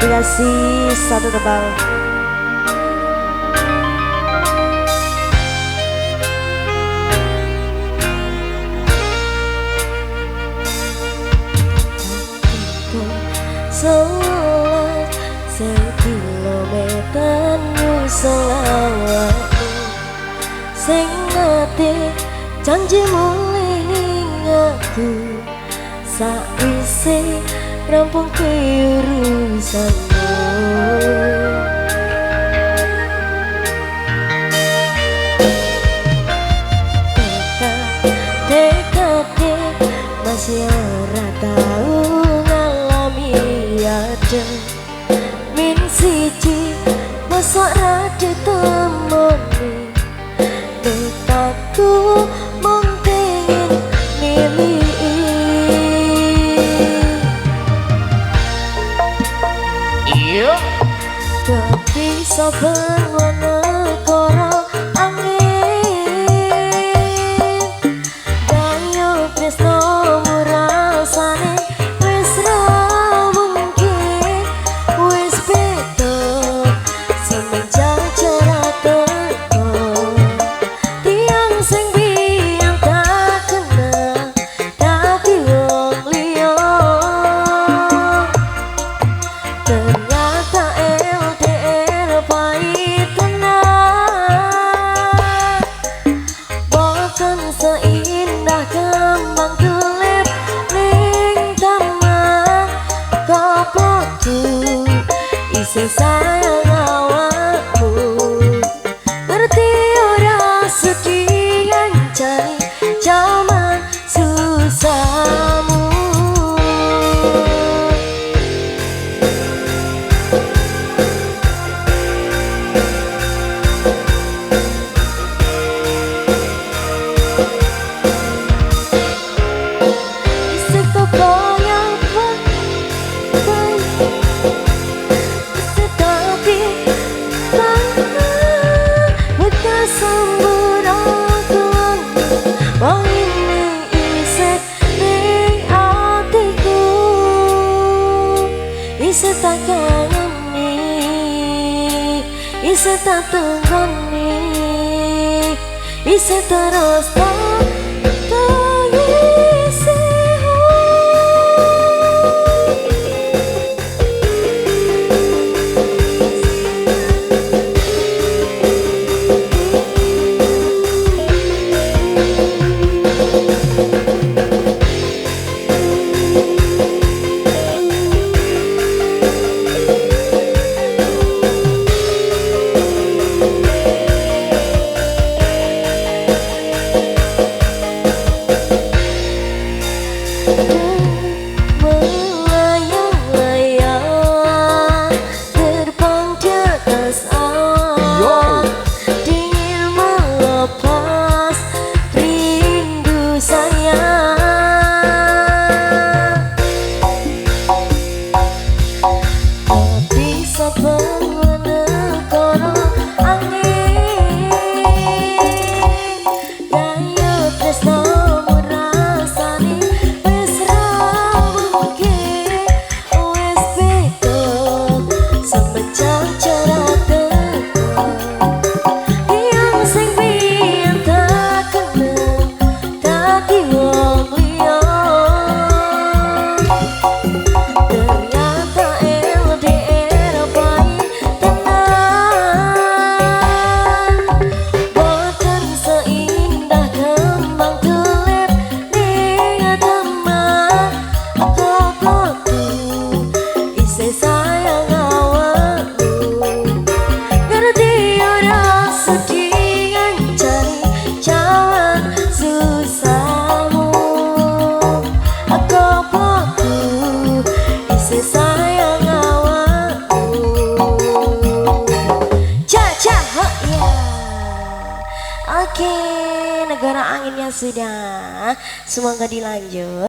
kasih satu tebal. Sholat sekilometer selawatmu sing ngati janji muling aku sakwise rampung urusanmu. Dekade masih ora tau ngalami ada min siji masa ra ditemoni dekatku mung pengen milih. Iya Tapi saben negara angin Dayo tresno murasane wis ra mungkin wis beda semenjak jarak teko tiang sing biyen tak kenal dadi wong liya. Ternyata LDR pahit tenan, boten seindah kembang tulip ning taman. Koploku isih sayang awakmu, ngerti ora sedih ngancani jaman susahmu. Isih tak kayani, isih tak tenggoni, isih terus tak tangisi. Melayang-layang terbang di atas awan, dingin melepas rindu sayang. Tapi saben negara angin daya tresno murasane wis ra mungkin wis beda semenjak jarak teko tiang sing biyen tak kenal dadi wong liya. Ternyata LDR pahit tenan, boten seindah kembang tulip ning taman. Koploku isih sayang awakmu, ngerti ora sedih ngancani jaman susahmu. Koploku isih sayang awakmu. Caca ya. Oke, negara anginnya sudah. Semoga dilanjut.